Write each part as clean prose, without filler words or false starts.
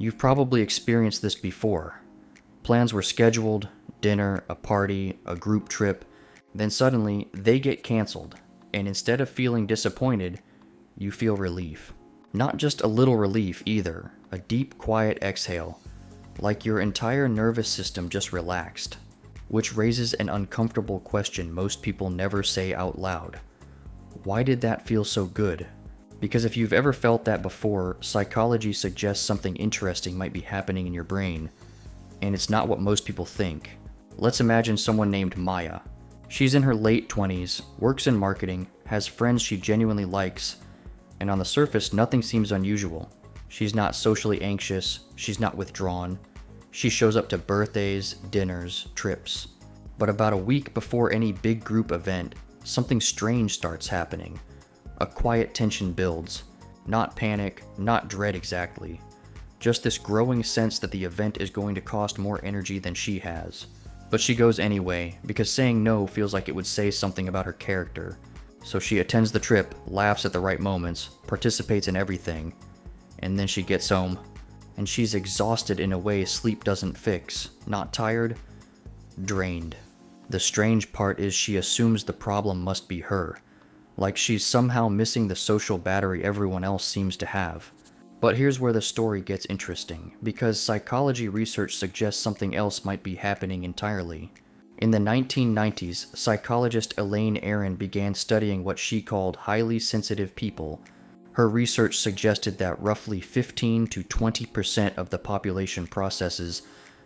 You've probably experienced this before. Plans were scheduled, dinner, a party, a group trip, then suddenly they get canceled, and instead of feeling disappointed, you feel relief. Not just a little relief either, a deep, quiet exhale, like your entire nervous system just relaxed, which raises an uncomfortable question most people never say out loud. Why did that feel so good? Because if you've ever felt that before, psychology suggests something interesting might be happening in your brain, and it's not what most people think. Let's imagine someone named Maya. She's in her late 20s, works in marketing, has friends she genuinely likes, and on the surface, nothing seems unusual. She's not socially anxious, she's not withdrawn. She shows up to birthdays, dinners, trips. But about a week before any big group event, something strange starts happening. A quiet tension builds. Not panic, not dread exactly. Just this growing sense that the event is going to cost more energy than she has. But she goes anyway, because saying no feels like it would say something about her character. So she attends the trip, laughs at the right moments, participates in everything, and then she gets home. And she's exhausted in a way sleep doesn't fix. Not tired, drained. The strange part is she assumes the problem must be her. Like she's somehow missing the social battery everyone else seems to have. But here's where the story gets interesting, because psychology research suggests something else might be happening entirely. In the 1990s, psychologist Elaine Aron began studying what she called highly sensitive people. Her research suggested that roughly 15 to 20% of the population processes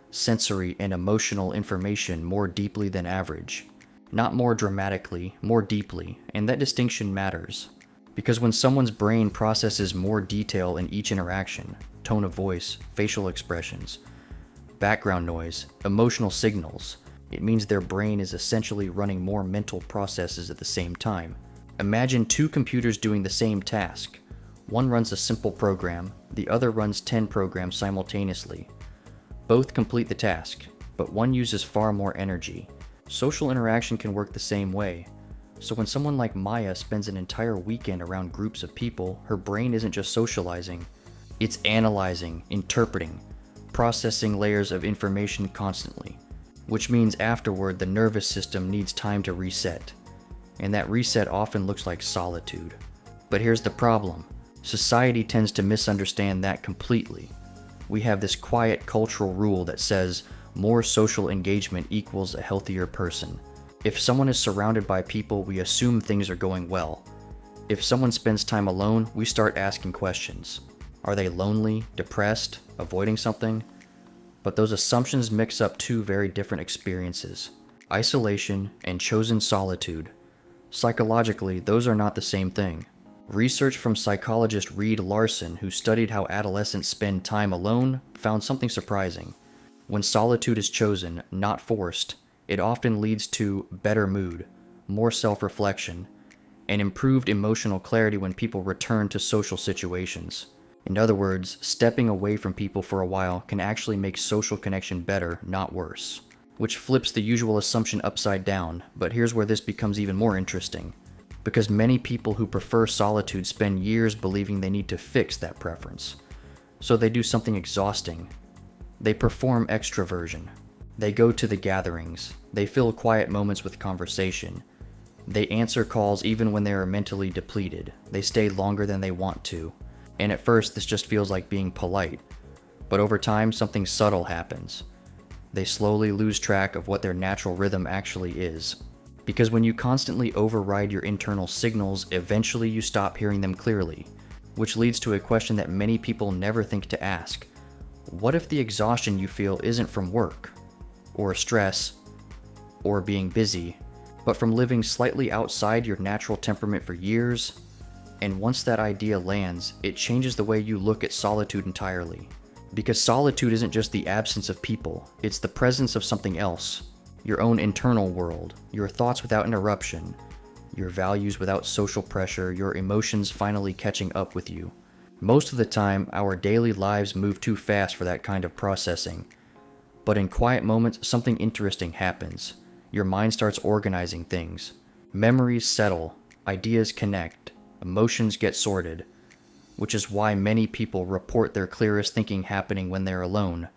sensory and emotional information more deeply than average. Not more dramatically, more deeply, and that distinction matters. Because when someone's brain processes more detail in each interaction, tone of voice, facial expressions, background noise, emotional signals, it means their brain is essentially running more mental processes at the same time. Imagine two computers doing the same task. One runs a simple program, the other runs 10 programs simultaneously. Both complete the task, but one uses far more energy. Social interaction can work the same way. So when someone like Maya spends an entire weekend around groups of people, her brain isn't just socializing, it's analyzing, interpreting, processing layers of information constantly. Which means afterward the nervous system needs time to reset. And that reset often looks like solitude. But here's the problem. Society tends to misunderstand that completely. We have this quiet cultural rule that says more social engagement equals a healthier person. If someone is surrounded by people, we assume things are going well. If someone spends time alone, we start asking questions. Are they lonely, depressed, avoiding something? But those assumptions mix up two very different experiences: isolation and chosen solitude. Psychologically, those are not the same thing. Research from psychologist Reed Larson, who studied how adolescents spend time alone, found something surprising. When solitude is chosen, not forced, it often leads to better mood, more self-reflection, and improved emotional clarity when people return to social situations. In other words, stepping away from people for a while can actually make social connection better, not worse. Which flips the usual assumption upside down, but here's where this becomes even more interesting. Because many people who prefer solitude spend years believing they need to fix that preference. So they do something exhausting. They perform extroversion. They go to the gatherings. They fill quiet moments with conversation. They answer calls even when they are mentally depleted. They stay longer than they want to. And at first, this just feels like being polite. But over time, something subtle happens. They slowly lose track of what their natural rhythm actually is. Because when you constantly override your internal signals, eventually you stop hearing them clearly. Which leads to a question that many people never think to ask. What if the exhaustion you feel isn't from work, or stress, or being busy, but from living slightly outside your natural temperament for years? And once that idea lands, it changes the way you look at solitude entirely. Because solitude isn't just the absence of people, it's the presence of something else. Your own internal world, your thoughts without interruption, your values without social pressure, your emotions finally catching up with you. Most of the time, our daily lives move too fast for that kind of processing. But in quiet moments, something interesting happens. Your mind starts organizing things. Memories settle, ideas connect, emotions get sorted. which is why many people report their clearest thinking happening when they're alone.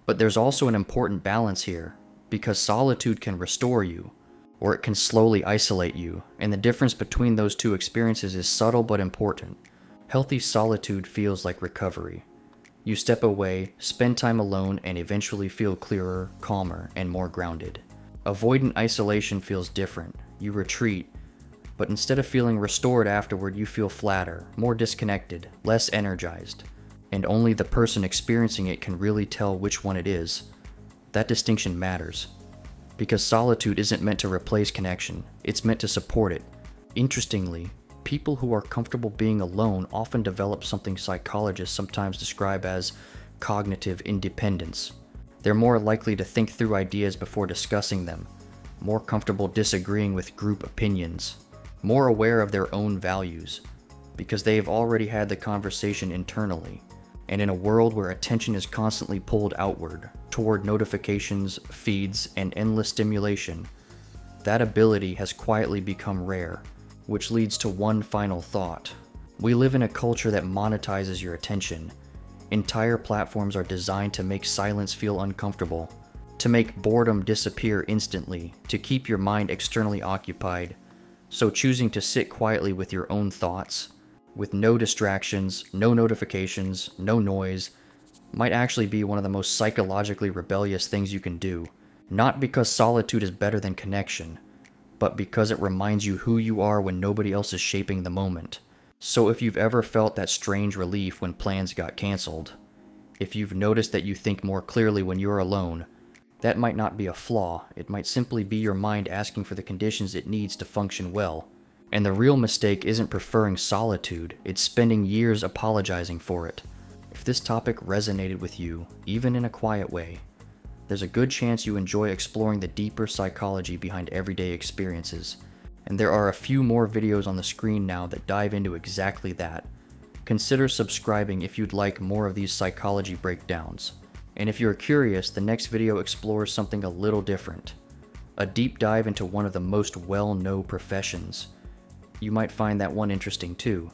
But there's also an important balance here, because solitude can restore you, or it can slowly isolate you, and the difference between those two experiences is subtle but important. Healthy solitude feels like recovery. You step away, spend time alone, and eventually feel clearer, calmer, and more grounded. Avoidant isolation feels different. You retreat, but instead of feeling restored afterward, you feel flatter, more disconnected, less energized. And only the person experiencing it can really tell which one it is. That distinction matters, because solitude isn't meant to replace connection, it's meant to support it. Interestingly, people who are comfortable being alone often develop something psychologists sometimes describe as cognitive independence. They're more likely to think through ideas before discussing them, more comfortable disagreeing with group opinions, more aware of their own values, because they've already had the conversation internally. And in a world where attention is constantly pulled outward, toward notifications, feeds, and endless stimulation, that ability has quietly become rare, which leads to one final thought. We live in a culture that monetizes your attention. Entire platforms are designed to make silence feel uncomfortable, to make boredom disappear instantly, to keep your mind externally occupied. So choosing to sit quietly with your own thoughts, with no distractions, no notifications, no noise, might actually be one of the most psychologically rebellious things you can do. Not because solitude is better than connection, but because it reminds you who you are when nobody else is shaping the moment. So if you've ever felt that strange relief when plans got canceled, if you've noticed that you think more clearly when you're alone, that might not be a flaw, it might simply be your mind asking for the conditions it needs to function well. And the real mistake isn't preferring solitude, it's spending years apologizing for it. If this topic resonated with you, even in a quiet way, there's a good chance you enjoy exploring the deeper psychology behind everyday experiences. And there are a few more videos on the screen now that dive into exactly that. Consider subscribing if you'd like more of these psychology breakdowns. And if you're curious, the next video explores something a little different. A deep dive into one of the most well-known professions. You might find that one interesting too.